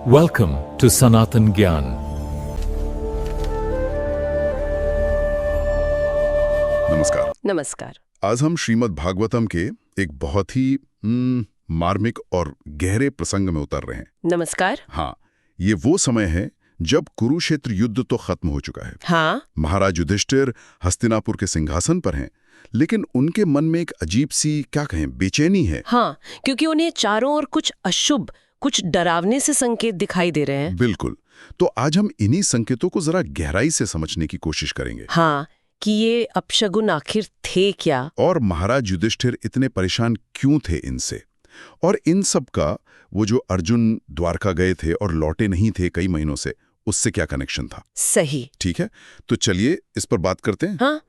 Welcome to Sanatan Gyan. नमस्कार। नमस्कार। आज हम श्रीमद् भागवतम के एक बहुत ही मार्मिक और गहरे प्रसंग में उतर रहे हैं। नमस्कार। हाँ, ये वो समय है जब कुरुक्षेत्र युद्ध तो खत्म हो चुका है। हाँ। महाराज युधिष्ठिर हस्तिनापुर के सिंहासन पर हैं, लेकिन उनके मन में एक अजीब सी क्या कहें बेचैनी है। हाँ, क्योंकि उन्हें चारों ओर कुछ अशुभ, कुछ डरावने से संकेत दिखाई दे रहे हैं। बिल्कुल। तो आज हम इन्हीं संकेतों को जरा गहराई से समझने की कोशिश करेंगे। हाँ, कि ये अपशगुन आखिर थे क्या, और महाराज युधिष्ठिर इतने परेशान क्यों थे इनसे, और इन सब का वो जो अर्जुन द्वारका गए थे और लौटे नहीं थे कई महीनों से, उससे क्या कनेक्शन था। सही। ठीक है, तो चलिए इस पर बात करते हैं। हाँ,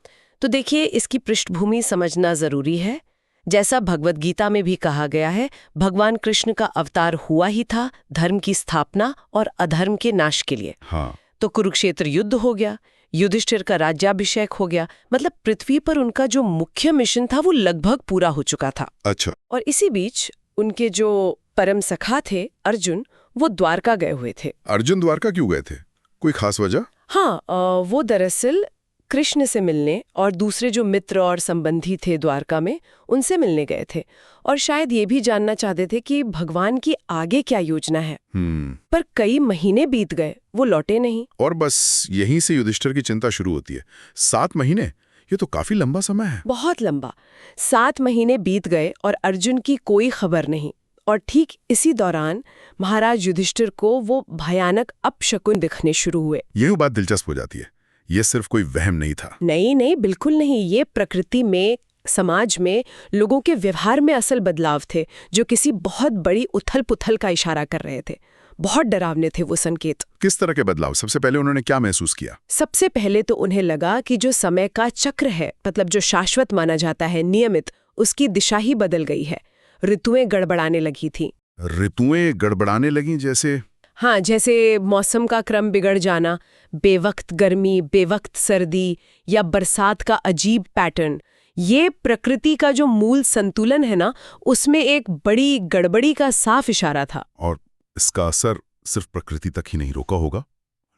तो देखिए इसकी पृष्ठभूमि समझना जरूरी है। जैसा भगवत गीता में भी कहा गया है, भगवान कृष्ण का अवतार हुआ ही था धर्म की स्थापना और अधर्म के नाश के लिए। हाँ, तो कुरुक्षेत्र युद्ध हो गया, युधिष्ठिर का राज्याभिषेक हो गया, मतलब पृथ्वी पर उनका जो मुख्य मिशन था वो लगभग पूरा हो चुका था। अच्छा। और इसी बीच उनके जो परम सखा थे अर्जुन, वो द्वारका गए हुए थे। अर्जुन द्वारका क्यों गए थे, कोई खास वजह? हाँ, वो दरअसल कृष्ण से मिलने और दूसरे जो मित्र और संबंधी थे द्वारका में, उनसे मिलने गए थे, और शायद ये भी जानना चाहते थे कि भगवान की आगे क्या योजना है। पर कई महीने बीत गए, वो लौटे नहीं। और बस यहीं से युधिष्ठिर की चिंता शुरू होती है। 7 महीने, ये तो काफी लंबा समय है। बहुत लंबा। 7 महीने बीत गए और अर्जुन की कोई खबर नहीं। और ठीक इसी दौरान महाराज युधिष्ठिर को वो भयानक अपशकुन दिखने शुरू हुए। यही बात दिलचस्प हो जाती है, ये सिर्फ कोई वहम नहीं था। नहीं, बिल्कुल नहीं। ये प्रकृति में, समाज में, लोगों के व्यवहार में असल बदलाव थे, जो किसी बहुत बड़ी उथल पुथल का इशारा कर रहे थे। बहुत डरावने थे वो संकेत। किस तरह के बदलाव? सबसे पहले उन्होंने क्या महसूस किया? सबसे पहले तो उन्हें लगा कि जो समय का चक्र है, मतलब जो शाश्वत माना जाता है, नियमित, उसकी दिशा ही बदल गई है। ऋतुएं गड़बड़ाने लगी थी। ऋतुएं गड़बड़ाने लगी जैसे? हाँ, जैसे मौसम का क्रम बिगड़ जाना, बेवक्त गर्मी, बेवक्त सर्दी, या बरसात का अजीब पैटर्न। ये प्रकृति का जो मूल संतुलन है ना, उसमें एक बड़ी गड़बड़ी का साफ इशारा था। और इसका असर सिर्फ प्रकृति तक ही नहीं रोका होगा,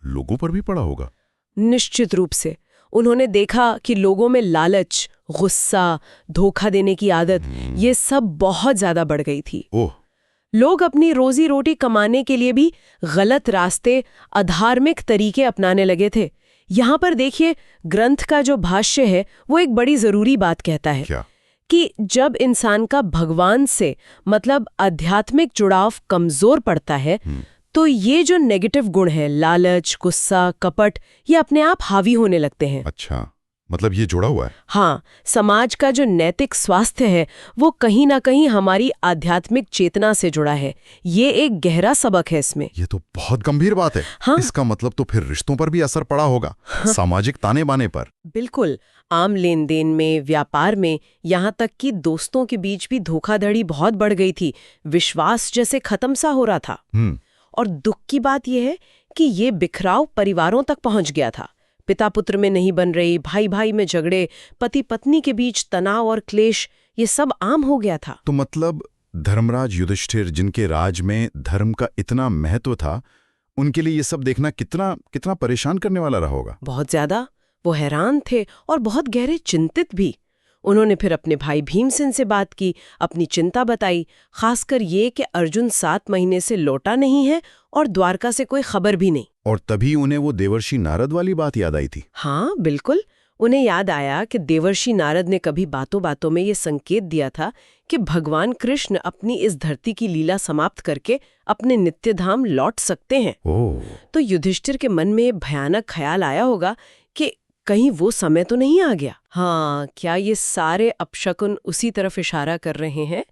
लोगों पर भी पड़ा होगा। निश्चित रूप से। उन्होंने देखा कि लोगों में लालच, गुस्सा, धोखा देने की आदत, ये सब बहुत ज्यादा बढ़ गई थी। ओह। लोग अपनी रोजी रोटी कमाने के लिए भी गलत रास्ते, अधार्मिक तरीके अपनाने लगे थे। यहाँ पर देखिए, ग्रंथ का जो भाष्य है वो एक बड़ी जरूरी बात कहता है। क्या? कि जब इंसान का भगवान से, मतलब आध्यात्मिक जुड़ाव कमजोर पड़ता है, तो ये जो नेगेटिव गुण है, लालच, गुस्सा, कपट, ये अपने आप हावी होने लगते हैं। अच्छा, मतलब ये जुड़ा हुआ है। हाँ, समाज का जो नैतिक स्वास्थ्य है वो कहीं ना कहीं हमारी आध्यात्मिक चेतना से जुड़ा है। ये एक गहरा सबक है इसमें। ये तो बहुत गंभीर बात है। हाँ। इसका मतलब तो फिर रिश्तों पर भी असर पड़ा होगा, सामाजिक ताने बाने पर। बिल्कुल। आम लेन देन में, व्यापार में, यहाँ तक कि दोस्तों के बीच भी धोखाधड़ी बहुत बढ़ गई थी। विश्वास जैसे खत्म सा हो रहा था। और दुख की बात यह है कि ये बिखराव परिवारों तक पहुंच गया था। पिता पुत्र में नहीं बन रही, भाई भाई में झगड़े, पति पत्नी के बीच तनाव और क्लेश, ये सब आम हो गया था। तो मतलब धर्मराज युधिष्ठिर, जिनके राज में धर्म का इतना महत्व था, उनके लिए ये सब देखना कितना कितना परेशान करने वाला रहा होगा। बहुत ज्यादा। वो हैरान थे और बहुत गहरे चिंतित भी। उन्होंने फिर अपने भाई भीमसेन से बात की, अपनी चिंता बताई, खासकर ये कि अर्जुन 7 महीने से लौटा नहीं है और द्वारका से कोई खबर भी नहीं। और तभी उन्हें वो देवर्षि नारद वाली बात याद आई थी। हाँ, बिल्कुल। उन्हें याद आया कि देवर्षि नारद ने कभी बातों बातों में ये संकेत दिया था कि भगवान कृष्ण अपनी इस धरती की लीला समाप्त करके अपने नित्य धाम लौट सकते हैं। ओह। तो युधिष्ठिर के मन में भयानक ख्याल आया होगा कि कहीं वो समय तो नहीं आ गया। हाँ, क्या ये सारे अपशकुन उसी तरफ इशारा कर रहे हैं?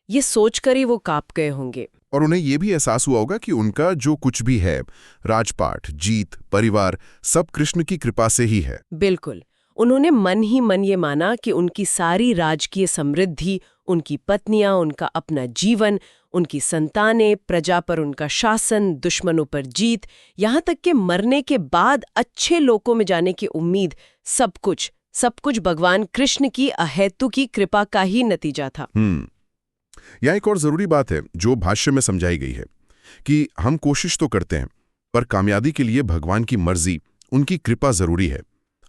ये सोचकर ही वो कांप गए होंगे। और उन्हें ये भी एहसास हुआ होगा कि उनका जो कुछ भी है, राजपाट, जीत, परिवार, सब कृष्ण की कृपा से ही है। बिल्कुल। उन्होंने मन ही मन ये माना कि उनकी सारी राजकीय समृद्धि, उनकी पत्नियां, उनका अपना जीवन, उनकी संतानें, प्रजा पर उनका शासन, दुश्मनों पर जीत, यहाँ तक कि मरने के बाद अच्छे लोकों में जाने की उम्मीद, सब कुछ भगवान कृष्ण की अहेतु की कृपा का ही नतीजा था। यह एक और जरूरी बात है जो भाष्य में समझाई गई है कि हम कोशिश तो करते हैं, पर कामयाबी के लिए भगवान की मर्जी, उनकी कृपा जरूरी है।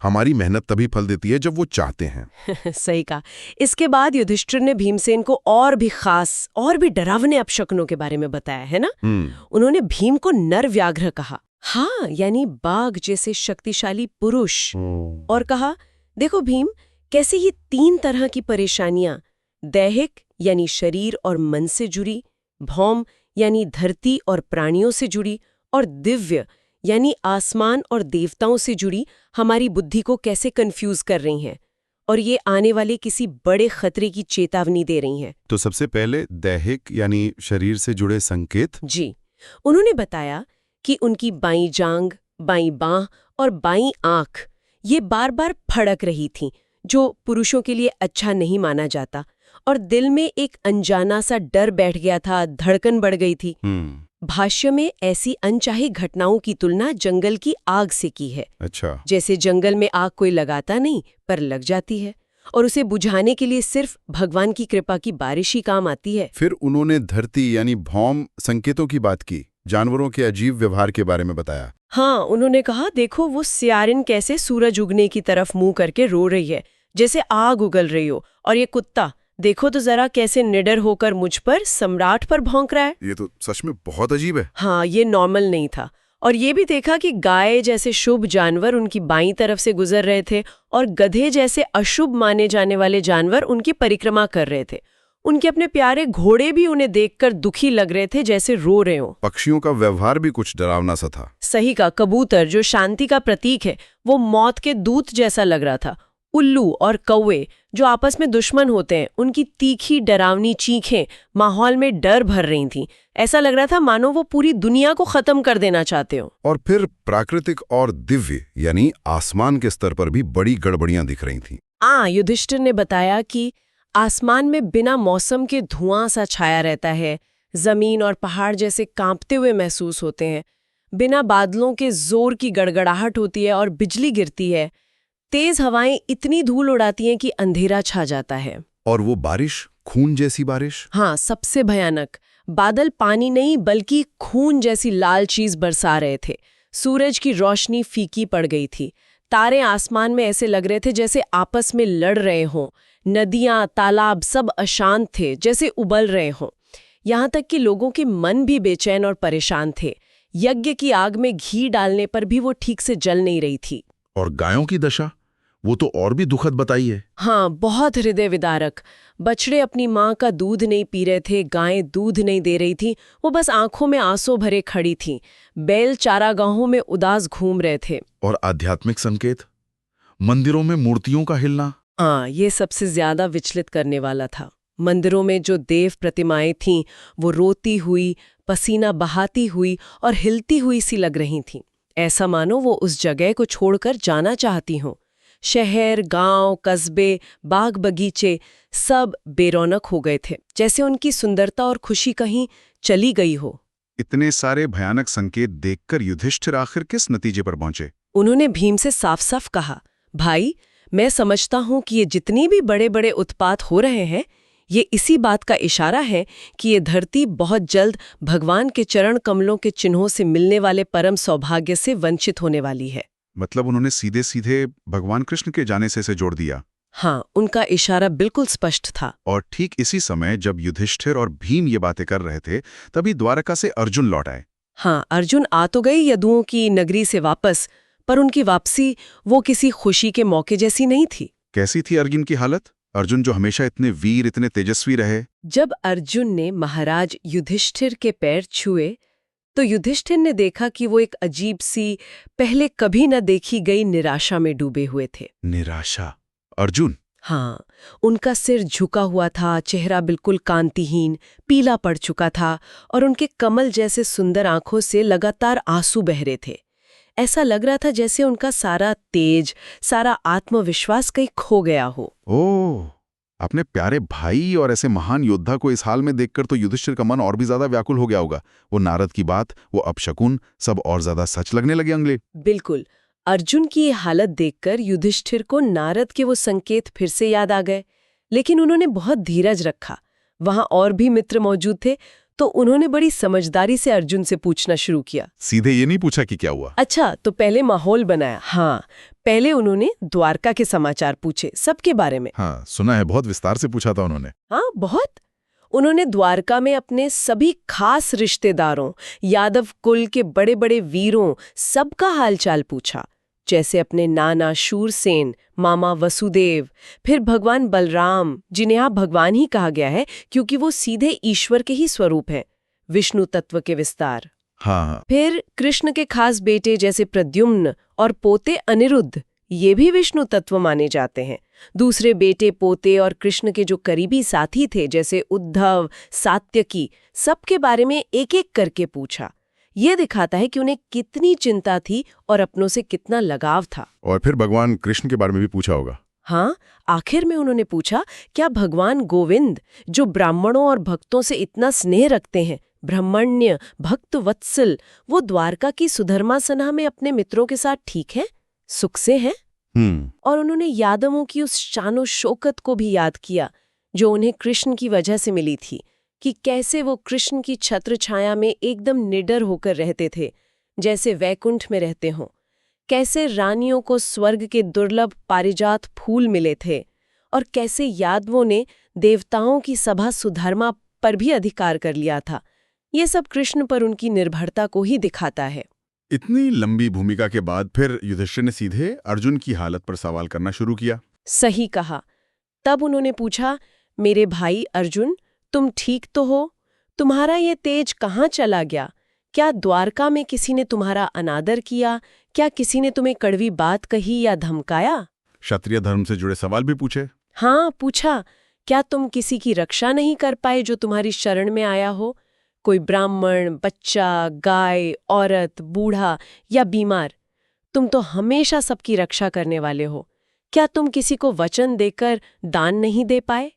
हमारी मेहनत तभी फल देती है जब वो चाहते हैं। सही कहा। इसके बाद युधिष्ठिर ने भीमसेन को और भी खास और भी डरावने अपशकुनों के बारे में बताया है ना। उन्होंने भीम को नर व्याघ्र कहा, हाँ, यानी बाघ जैसे शक्तिशाली पुरुष, और कहा, देखो भीम, कैसे ये 3 तरह की परेशानियां, दैहिक यानी शरीर और मन से जुड़ी, भौम यानी धरती और प्राणियों से जुड़ी, और दिव्य यानी आसमान और देवताओं से जुड़ी, हमारी बुद्धि को कैसे कंफ्यूज कर रही हैं, और ये आने वाले किसी बड़े खतरे की चेतावनी दे रही हैं। तो सबसे पहले दैहिक यानी शरीर से जुड़े संकेत। जी, उन्होंने बताया कि उनकी बाईं जांघ, बाईं बांह और बाईं आंख ये बार-बार फड़क रही थीं, जो पुरुषों के लिए अच्छा नहीं माना जाता, और दिल में एक अनजाना सा डर बैठ गया था, धड़कन बढ़ गई थी। भाष्य में ऐसी अनचाही घटनाओं की तुलना जंगल की आग से की है। अच्छा। जैसे जंगल में आग कोई लगाता नहीं, पर लग जाती है, और उसे बुझाने के लिए सिर्फ भगवान की कृपा की बारिश ही काम आती है। फिर उन्होंने धरती यानी भौम संकेतों की बात की, जानवरों के अजीब व्यवहार के बारे में बताया। हाँ, उन्होंने कहा, देखो वो सियारिन कैसे सूरज उगने की तरफ मुंह करके रो रही है, जैसे आग उगल रही हो, और ये कुत्ता देखो तो जरा कैसे निडर होकर मुझ पर, सम्राट पर भौंक रहा है। ये तो सच में बहुत अजीब है। हाँ, ये नॉर्मल नहीं था। और ये भी देखा कि गाय जैसे शुभ जानवर उनकी बाईं तरफ से गुजर रहे थे, और गधे जैसे अशुभ माने जाने वाले जानवर उनकी परिक्रमा कर रहे थे। उनके अपने प्यारे घोड़े भी उन्हें देखकर दुखी लग रहे थे, जैसे रो रहे हो। पक्षियों का व्यवहार भी कुछ डरावना सा था। सही का। कबूतर, जो शांति का प्रतीक है, वो मौत के दूत जैसा लग रहा था। उल्लू और कौवे, जो आपस में दुश्मन होते हैं, उनकी तीखी डरावनी चीखें माहौल में डर भर रही थीं। ऐसा लग रहा था मानो वो पूरी दुनिया को खत्म कर देना चाहते हो। और फिर प्राकृतिक और दिव्य यानी आसमान के स्तर पर भी बड़ी गड़बड़ियां दिख रही थीं। युधिष्ठिर ने बताया कि आसमान में बिना मौसम के धुआं सा छाया रहता है, जमीन और पहाड़ जैसे कांपते हुए महसूस होते हैं, बिना बादलों के जोर की गड़गड़ाहट होती है और बिजली गिरती है, तेज हवाएं इतनी धूल उड़ाती हैं कि अंधेरा छा जाता है। और वो बारिश, खून जैसी बारिश। हाँ, सबसे भयानक, बादल पानी नहीं बल्कि खून जैसी लाल चीज बरसा रहे थे। सूरज की रोशनी फीकी पड़ गई थी, तारे आसमान में ऐसे लग रहे थे जैसे आपस में लड़ रहे हों, नदियां, तालाब सब अशांत थे, जैसे उबल रहे हों। यहाँ तक कि लोगों के मन भी बेचैन और परेशान थे। यज्ञ की आग में घी डालने पर भी वो ठीक से जल नहीं रही थी। और गायों की दशा, वो तो और भी दुखद बताई है। हाँ, बहुत हृदय विदारक। बछड़े अपनी माँ का दूध नहीं पी रहे थे, गायें दूध नहीं दे रही थी, वो बस आंखों में आंसू भरे खड़ी थीं। बैल चारागाहों में उदास घूम रहे थे। और आध्यात्मिक संकेत, मंदिरों में मूर्तियों का हिलना। हाँ, ये सबसे ज्यादा विचलित करने वाला था। मंदिरों में जो देव प्रतिमाएं थीं, वो रोती हुई, पसीना बहाती हुई और हिलती हुई सी लग रही थीं। ऐसा मानो वो उस जगह को छोड़कर जाना चाहती हों। शहर, गांव, कस्बे, बाग बगीचे सब बेरौनक हो गए थे, जैसे उनकी सुंदरता और खुशी कहीं चली गई हो। इतने सारे भयानक संकेत देखकर युधिष्ठिर आखिर किस नतीजे पर पहुंचे? उन्होंने भीम से साफ साफ कहा, भाई, मैं समझता हूं कि ये जितनी भी बड़े बड़े उत्पात हो रहे हैं, ये इसी बात का इशारा है कि ये धरती बहुत जल्द भगवान के चरण कमलों के चिन्हों से मिलने वाले परम सौभाग्य से वंचित होने वाली है। मतलब उन्होंने सीधे सीधे भगवान कृष्ण के जाने से जोड़ दिया। हाँ, उनका इशारा बिल्कुल स्पष्ट था। और ठीक इसी समय जब युधिष्ठिर और भीम ये बातें कर रहे थे, तभी द्वारका से अर्जुन लौट आए। हाँ, अर्जुन आ तो गई यदुओं की नगरी से वापस, पर उनकी वापसी वो किसी खुशी के मौके जैसी नहीं थी। कैसी थी अर्जुन की हालत? अर्जुन जो हमेशा इतने वीर, इतने तेजस्वी रहे। जब अर्जुन ने महाराज युधिष्ठिर के पैर छुए, तो युधिष्ठिर ने देखा कि वो एक अजीब सी, पहले कभी न देखी गई निराशा में डूबे हुए थे। निराशा? अर्जुन? हाँ, उनका सिर झुका हुआ था, चेहरा बिल्कुल कांतिहीन, पीला पड़ चुका था, और उनके कमल जैसे सुंदर आंखों से लगातार आंसू बह रहे थे। ऐसा लग रहा था जैसे उनका सारा तेज, सारा आत्मविश्वास कहीं खो गया हो। ओह, अपने प्यारे भाई और ऐसे महान योद्धा को इस हाल में देखकर तो युधिष्ठिर का मन और भी ज्यादा व्याकुल हो गया होगा। वो नारद की बात, वो अपशकुन, सब और ज्यादा सच लगने लगे अंगले। बिल्कुल। अर्जुन की ये हालत देखकर युधिष्ठिर को नारद के वो संकेत फिर से याद आ गए, लेकिन उन्होंने बहुत धीरज रखा। वहां और भी मित्र मौजूद थे, तो उन्होंने बड़ी समझदारी से अर्जुन से पूछना शुरू किया। सीधे ये नहीं पूछा कि क्या हुआ? अच्छा, तो पहले माहौल बनाया। हाँ, पहले उन्होंने द्वारका के समाचार पूछे, सबके बारे में। हाँ, सुना है बहुत विस्तार से पूछा था उन्होंने। हाँ, बहुत। उन्होंने द्वारका में अपने सभी खास रिश्तेदारों, यादव कुल के बड़े बड़े वीरों, सबका हालचाल पूछा। जैसे अपने नाना शूरसेन, मामा वसुदेव, फिर भगवान बलराम, जिन्हें आप भगवान ही कहा गया है क्योंकि वो सीधे ईश्वर के ही स्वरूप हैं, विष्णु तत्व के विस्तार। हाँ। फिर कृष्ण के खास बेटे जैसे प्रद्युम्न और पोते अनिरुद्ध, ये भी विष्णु तत्व माने जाते हैं। दूसरे बेटे पोते और कृष्ण के जो करीबी साथी थे जैसे उद्धव, सात्यकी, सबके बारे में एक एक करके पूछा। ये दिखाता है कि उन्हें कितनी चिंता थी और अपनों से कितना लगाव था। और फिर भगवान कृष्ण के बारे में भी पूछा होगा। हाँ, आखिर में उन्होंने पूछा, क्या भगवान गोविंद, जो ब्राह्मणों और भक्तों से इतना स्नेह रखते हैं, ब्रह्मण्य, भक्त वत्सल, वो द्वारका की सुधर्मा सना में अपने मित्रों के साथ ठीक है, सुख से हैं? और उन्होंने यादवों की उस शानो शौकत को भी याद किया जो उन्हें कृष्ण की वजह से मिली थी, कि कैसे वो कृष्ण की छत्र छाया में एकदम निडर होकर रहते थे, जैसे वैकुंठ में रहते हों। कैसे रानियों को स्वर्ग के दुर्लभ पारिजात फूल मिले थे, और कैसे यादवों ने देवताओं की सभा सुधर्मा पर भी अधिकार कर लिया था। ये सब कृष्ण पर उनकी निर्भरता को ही दिखाता है। इतनी लंबी भूमिका के बाद फिर युधिष्ठिर ने सीधे अर्जुन की हालत पर सवाल करना शुरू किया। सही कहा। तब उन्होंने पूछा, मेरे भाई अर्जुन, तुम ठीक तो हो? तुम्हारा ये तेज कहाँ चला गया? क्या द्वारका में किसी ने तुम्हारा अनादर किया? क्या किसी ने तुम्हें कड़वी बात कही या धमकाया? क्षत्रिय धर्म से जुड़े सवाल भी पूछे। हाँ, पूछा, क्या तुम किसी की रक्षा नहीं कर पाए जो तुम्हारी शरण में आया हो? कोई ब्राह्मण, बच्चा, गाय, औरत, बूढ़ा या बीमार, तुम तो हमेशा सबकी रक्षा करने वाले हो। क्या तुम किसी को वचन देकर दान नहीं दे पाए?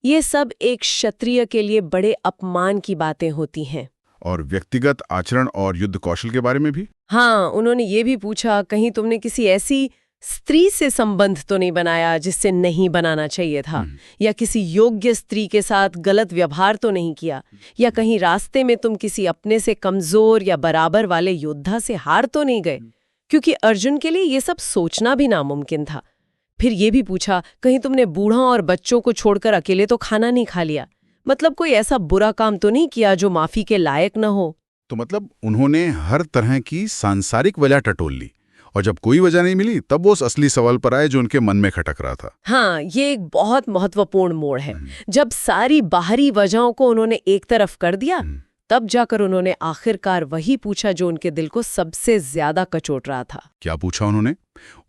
ये सब एक क्षत्रिय के लिए बड़े अपमान की बातें होती हैं। और व्यक्तिगत आचरण और युद्ध कौशल के बारे में भी। हाँ, उन्होंने ये भी पूछा, कहीं तुमने किसी ऐसी स्त्री से संबंध तो नहीं बनाया जिससे नहीं बनाना चाहिए था, या किसी योग्य स्त्री के साथ गलत व्यवहार तो नहीं किया, या कहीं रास्ते में तुम किसी अपने से कमजोर या बराबर वाले योद्धा से हार तो नहीं गए, क्योंकि अर्जुन के लिए ये सब सोचना भी नामुमकिन था। फिर ये भी पूछा, कहीं तुमने बूढ़ा और बच्चों को छोड़कर अकेले तो खाना नहीं खा लिया, मतलब कोई ऐसा बुरा काम तो नहीं किया जो माफी के लायक न हो। तो मतलब उन्होंने हर तरह की सांसारिक वजह टटोल ली, और जब कोई वजह नहीं मिली तब वो उस असली सवाल पर आए जो उनके मन में खटक रहा था। हाँ, ये एक बहुत महत्वपूर्ण मोड़ है। जब सारी बाहरी वजहों को उन्होंने एक तरफ कर दिया, तब जाकर उन्होंने आखिरकार वही पूछा जो उनके दिल को सबसे ज्यादा कचोट रहा था। क्या पूछा उन्होंने?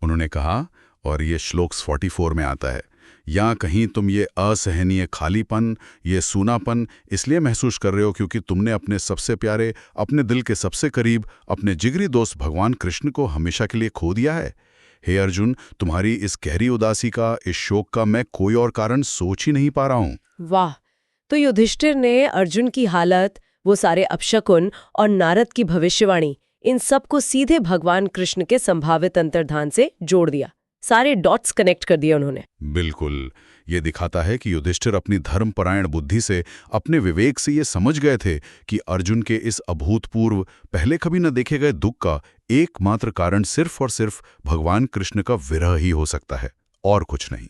उन्होंने कहा, और ये श्लोक 44 में आता है, या कहीं तुम ये असहनीय खालीपन, ये सूनापन इसलिए महसूस कर रहे हो क्योंकि तुमने अपने सबसे प्यारे, अपने दिल के सबसे करीब, अपने जिगरी दोस्त भगवान कृष्ण को हमेशा के लिए खो दिया है? हे अर्जुन, तुम्हारी इस गहरी उदासी का, इस शोक का मैं कोई और कारण सोच ही नहीं पा रहा हूँ। वाह! तो युधिष्ठिर ने अर्जुन की हालत, वो सारे अपशकुन और नारद की भविष्यवाणी, इन सब को सीधे भगवान कृष्ण के संभावित अंतर्धान से जोड़ दिया। सारे डॉट्स कनेक्ट कर दिए उन्होंने। बिल्कुल, ये दिखाता है कि युधिष्ठिर अपनी धर्मपरायण बुद्धि से, अपने विवेक से ये समझ गए थे कि अर्जुन के इस अभूतपूर्व, पहले कभी न देखे गए दुख का एकमात्र कारण सिर्फ और सिर्फ भगवान कृष्ण का विरह ही हो सकता है, और कुछ नहीं।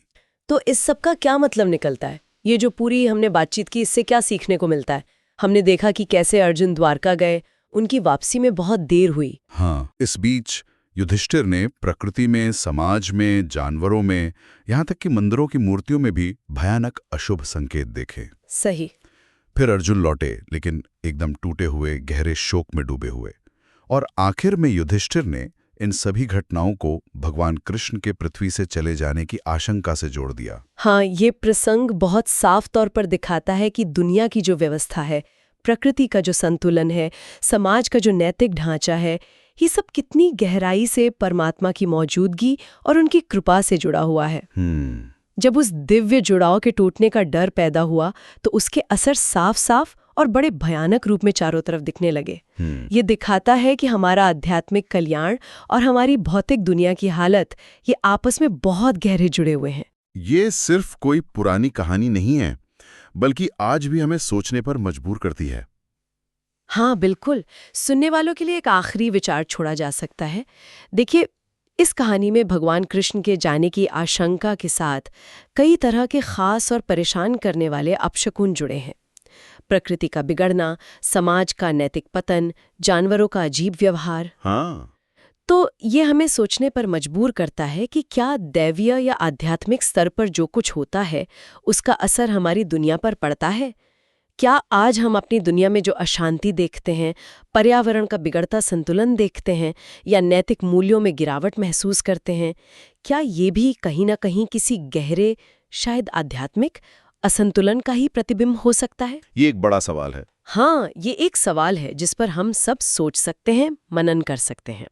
तो इस सब का क्या मतलब निकलता है? ये जो पूरी हमने बातचीत की, इससे क्या सीखने को मिलता है? हमने देखा कि कैसे अर्जुन द्वारका गए, उनकी वापसी में बहुत देर हुई। हाँ, इस बीच युधिष्ठिर ने प्रकृति में, समाज में, जानवरों में, यहाँ तक कि मंदिरों की मूर्तियों में भी भयानक अशुभ संकेत देखे। सही। फिर अर्जुन लौटे, लेकिन एकदम टूटे हुए, गहरे शोक में डूबे हुए। और आखिर में युधिष्ठिर ने इन सभी घटनाओं को भगवान कृष्ण के पृथ्वी से चले जाने की आशंका से जोड़ दिया। हाँ, ये प्रसंग बहुत साफ तौर पर दिखाता है कि दुनिया की जो व्यवस्था है, प्रकृति का जो संतुलन है, समाज का जो नैतिक ढांचा है, ये सब कितनी गहराई से परमात्मा की मौजूदगी और उनकी कृपा से जुड़ा हुआ है। जब उस दिव्य जुड़ाव के टूटने का डर पैदा हुआ, तो उसके असर साफ साफ और बड़े भयानक रूप में चारों तरफ दिखने लगे। ये दिखाता है कि हमारा आध्यात्मिक कल्याण और हमारी भौतिक दुनिया की हालत, ये आपस में बहुत गहरे जुड़े हुए हैं। ये सिर्फ कोई पुरानी कहानी नहीं है, बल्कि आज भी हमें सोचने पर मजबूर करती है। हाँ बिल्कुल। सुनने वालों के लिए एक आखिरी विचार छोड़ा जा सकता है। देखिए, इस कहानी में भगवान कृष्ण के जाने की आशंका के साथ कई तरह के खास और परेशान करने वाले अपशकुन जुड़े हैं। प्रकृति का बिगड़ना, समाज का नैतिक पतन, जानवरों का अजीब व्यवहार। हाँ, तो ये हमें सोचने पर मजबूर करता है कि क्या दैवीय या आध्यात्मिक स्तर पर जो कुछ होता है उसका असर हमारी दुनिया पर पड़ता है। क्या आज हम अपनी दुनिया में जो अशांति देखते हैं, पर्यावरण का बिगड़ता संतुलन देखते हैं या नैतिक मूल्यों में गिरावट महसूस करते हैं, क्या ये भी कहीं ना कहीं किसी गहरे, शायद आध्यात्मिक असंतुलन का ही प्रतिबिंब हो सकता है? ये एक बड़ा सवाल है। हाँ, ये एक सवाल है जिस पर हम सब सोच सकते हैं, मनन कर सकते हैं।